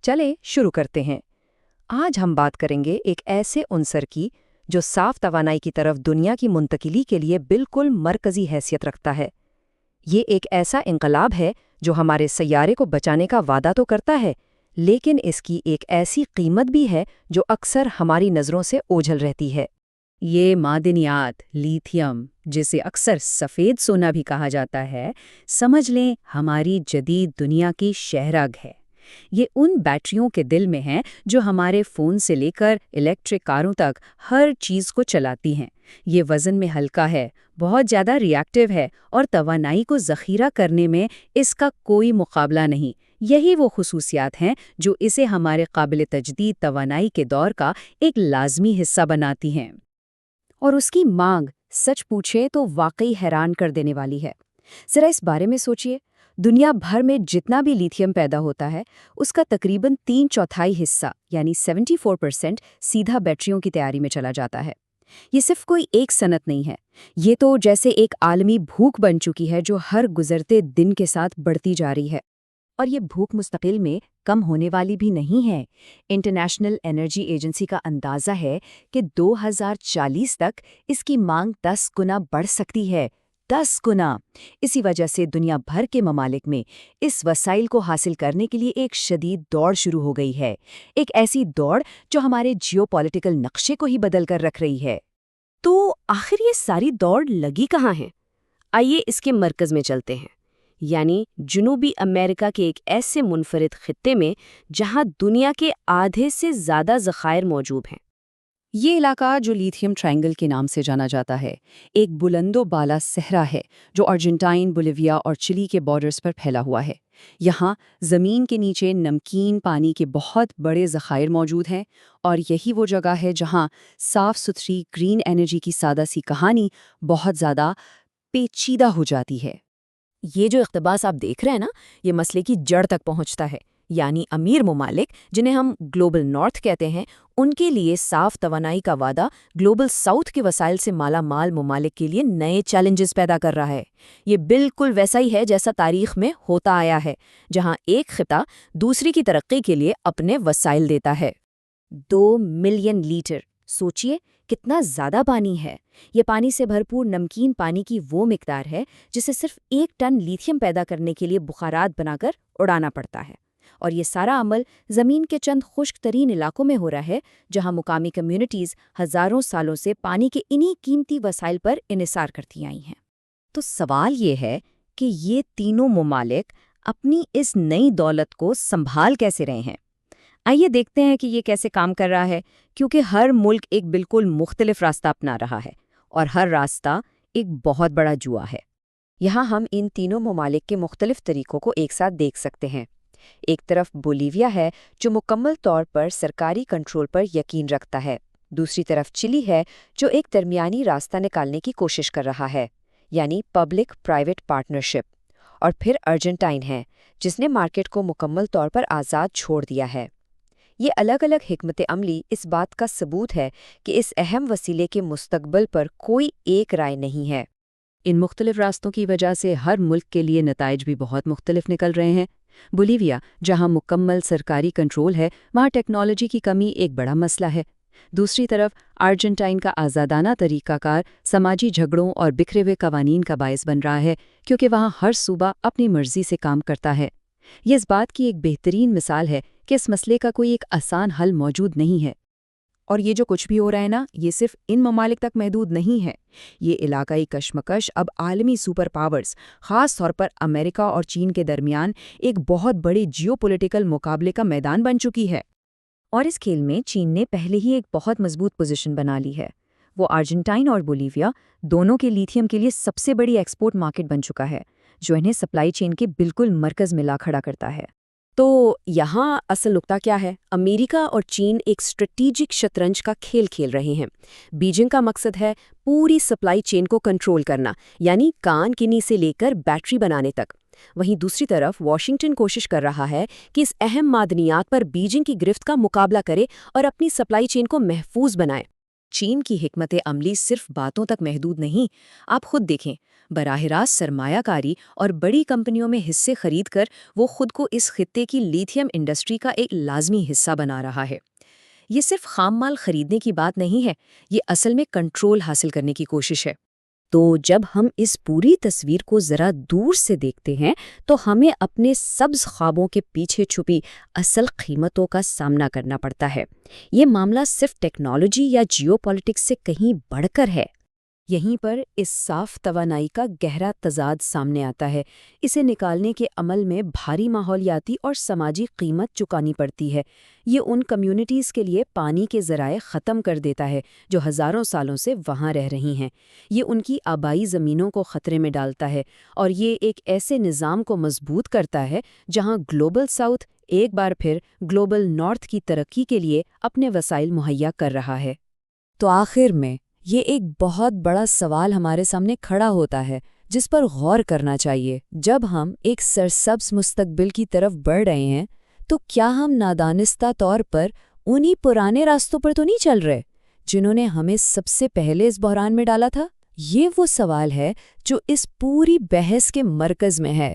चले शुरू करते हैं। आज हम बात करेंगे एक ऐसे उनसर की जो साफ तवानाई की तरफ दुनिया की मुंतकिली के लिए बिल्कुल मरकजी हैसियत रखता है। ये एक ऐसा इंकलाब है जो हमारे सैयारे को बचाने का वादा तो करता है, लेकिन इसकी एक ऐसी कीमत भी है जो अक्सर हमारी नज़रों से ओझल रहती है। ये मादनियात लिथियम, जिसे अक्सर सफ़ेद सोना भी कहा जाता है, समझ लें हमारी जदीद दुनिया की शहरग है। ये उन बैटरियों के दिल में है जो हमारे फ़ोन से लेकर इलेक्ट्रिक कारों तक हर चीज़ को चलाती हैं। ये वज़न में हल्का है, बहुत ज़्यादा रिएक्टिव है और तवानाई को ज़ख़ीरा करने में इसका कोई मुकाबला नहीं। यही वो खुसूसियात हैं जो इसे हमारे काबिल तजदीद तवानाई के दौर का एक लाजमी हिस्सा बनाती हैं। और उसकी मांग सच पूछे तो वाकई हैरान कर देने वाली है। ज़रा इस बारे में सोचिए, दुनिया भर में जितना भी लिथियम पैदा होता है उसका तकरीबन 3/4 हिस्सा यानी 74% सीधा बैटरियों की तैयारी में चला जाता है। ये सिर्फ कोई एक सनत नहीं है, ये तो जैसे एक आलमी भूख बन चुकी है जो हर गुजरते दिन के साथ बढ़ती जा रही है। और ये भूख मुस्तकिल में कम होने वाली भी नहीं है। इंटरनेशनल एनर्जी एजेंसी का अंदाज़ा है कि 2040 तक इसकी मांग 10 गुना बढ़ सकती है। 10 गुना। इसी वजह से दुनिया भर के ममालिक में इस वसाइल को हासिल करने के लिए एक शदीद दौड़ शुरू हो गई है। एक ऐसी दौड़ जो हमारे जियोपॉलिटिकल नक्शे को ही बदल कर रख रही है। तो आखिर ये सारी दौड़ लगी कहाँ है? आइए इसके मरकज़ में चलते हैं, यानी जनूबी अमेरिका के एक ऐसे मुनफरिद खित्ते में जहां दुनिया के आधे से ज़्यादा ज़खायर मौजूद हैं। ये इलाका जो लिथियम ट्रायंगल के नाम से जाना जाता है, एक बुलंदो बाला सहरा है जो अर्जेंटाइन, बोलिविया और चिली के बॉर्डर्स पर फैला हुआ है। यहाँ ज़मीन के नीचे नमकीन पानी के बहुत बड़े ज़खायर मौजूद हैं और यही वो जगह है जहाँ साफ़ सुथरी ग्रीन एनर्जी की सादा सी कहानी बहुत ज़्यादा पेचीदा हो जाती है। ये जो इक़्तिबास आप देख रहे हैं ना, ये मसले की जड़ तक पहुंचता है। यानी अमीर ममालिक, जिन्हें हम ग्लोबल नॉर्थ कहते हैं, उनके लिए साफ तवानाई का वादा ग्लोबल साउथ के वसाइल से माला माल ममालिक के लिए नए चैलेंजेस पैदा कर रहा है। ये बिल्कुल वैसा ही है जैसा तारीख में होता आया है, जहां एक खिता दूसरी की तरक्की के लिए अपने वसाइल देता है। 2 मिलियन लीटर, सोचिए कितना ज़्यादा पानी है। ये पानी से भरपूर नमकीन पानी की वो मिकदार है जिसे सिर्फ 1 टन लिथियम पैदा करने के लिए बुखारात बनाकर उड़ाना पड़ता है। और ये सारा अमल ज़मीन के चंद खुश्क तरीन इलाकों में हो रहा है जहां मुकामी कम्युनिटीज़ हज़ारों सालों से पानी के इन्हीं कीमती वसाइल पर इन्हिसार करती आई हैं। तो सवाल ये है कि ये तीनों ममालिक अपनी इस नई दौलत को संभाल कैसे रहे हैं। आइए देखते हैं कि ये कैसे काम कर रहा है, क्योंकि हर मुल्क एक बिल्कुल मुख्तलिफ रास्ता अपना रहा है और हर रास्ता एक बहुत बड़ा जुआ है। यहाँ हम इन तीनों ममालिक के मुख्तलिफ तरीकों को एक साथ देख सकते हैं। एक तरफ बोलीविया है जो मुकम्मल तौर पर सरकारी कंट्रोल पर यकीन रखता है। दूसरी तरफ चिली है जो एक दरमियानी रास्ता निकालने की कोशिश कर रहा है, यानी पब्लिक प्राइवेट पार्टनरशिप। और फिर अर्जेंटाइन है जिसने मार्केट को मुकम्मल तौर पर आज़ाद छोड़ दिया है। ये अलग अलग हिकमत अमली इस बात का सबूत है कि इस अहम वसीले के मुस्तकबिल पर कोई एक राय नहीं है। इन मुख्तलिफ रास्तों की वजह से हर मुल्क के लिए नताइज भी बहुत मुख्तलिफ निकल रहे हैं। बोलीविया, जहां मुकम्मल सरकारी कंट्रोल है, वहां टेक्नोलॉजी की कमी एक बड़ा मसला है। दूसरी तरफ अर्जेंटाइन का आज़ादाना तरीकाकार समाजी झगड़ों और बिखरे हुए कवानीन का बायस बन रहा है, क्योंकि वहां हर सूबा अपनी मर्जी से काम करता है। ये इस बात की एक बेहतरीन मिसाल है कि इस मसले का कोई एक आसान हल मौजूद नहीं है। और ये जो कुछ भी हो रहा है ना, ये सिर्फ इन ममालिक तक महदूद नहीं है। ये इलाकाई कशमकश अब आलमी सुपर पावर्स, ख़ास तौर पर अमेरिका और चीन के दरमियान एक बहुत बड़े जियोपॉलिटिकल मुकाबले का मैदान बन चुकी है। और इस खेल में चीन ने पहले ही एक बहुत मजबूत पोजीशन बना ली है। वो अर्जेंटाइन और बोलीविया दोनों के लिथियम के लिए सबसे बड़ी एक्सपोर्ट मार्केट बन चुका है, जो इन्हें सप्लाई चेन के बिल्कुल मरकज़ में ला खड़ा करता है। तो यहाँ असल नुक्ता क्या है? अमेरिका और चीन एक स्ट्रेटेजिक शतरंज का खेल खेल रहे हैं। बीजिंग का मकसद है पूरी सप्लाई चेन को कंट्रोल करना, यानी कान किनी से लेकर बैटरी बनाने तक। वहीं दूसरी तरफ वॉशिंगटन कोशिश कर रहा है कि इस अहम मादनियात पर बीजिंग की गिरफ्त का मुकाबला करे और अपनी सप्लाई चेन को महफूज बनाए। چین کی حکمت عملی صرف باتوں تک محدود نہیں، آپ خود دیکھیں، براہ راست سرمایہ کاری اور بڑی کمپنیوں میں حصے خرید کر وہ خود کو اس خطے کی لیتھیم انڈسٹری کا ایک لازمی حصہ بنا رہا ہے۔ یہ صرف خام مال خریدنے کی بات نہیں ہے، یہ اصل میں کنٹرول حاصل کرنے کی کوشش ہے۔ تو جب ہم اس پوری تصویر کو ذرا دور سے دیکھتے ہیں تو ہمیں اپنے سبز خوابوں کے پیچھے چھپی اصل قیمتوں کا سامنا کرنا پڑتا ہے۔ یہ معاملہ صرف ٹیکنالوجی یا جیو پالیٹکس سے کہیں بڑھ کر ہے۔ یہیں پر اس صاف توانائی کا گہرا تضاد سامنے آتا ہے۔ اسے نکالنے کے عمل میں بھاری ماحولیاتی اور سماجی قیمت چکانی پڑتی ہے۔ یہ ان کمیونٹیز کے لیے پانی کے ذرائع ختم کر دیتا ہے جو ہزاروں سالوں سے وہاں رہ رہی ہیں۔ یہ ان کی آبائی زمینوں کو خطرے میں ڈالتا ہے، اور یہ ایک ایسے نظام کو مضبوط کرتا ہے جہاں گلوبل ساؤتھ ایک بار پھر گلوبل نارتھ کی ترقی کے لیے اپنے وسائل مہیا کر رہا ہے۔ تو آخر میں یہ ایک بہت بڑا سوال ہمارے سامنے کھڑا ہوتا ہے جس پر غور کرنا چاہیے۔ جب ہم ایک سرسبز مستقبل کی طرف بڑھ رہے ہیں تو کیا ہم نادانستہ طور پر انہی پرانے راستوں پر تو نہیں چل رہے جنہوں نے ہمیں سب سے پہلے اس بحران میں ڈالا تھا؟ یہ وہ سوال ہے جو اس پوری بحث کے مرکز میں ہے۔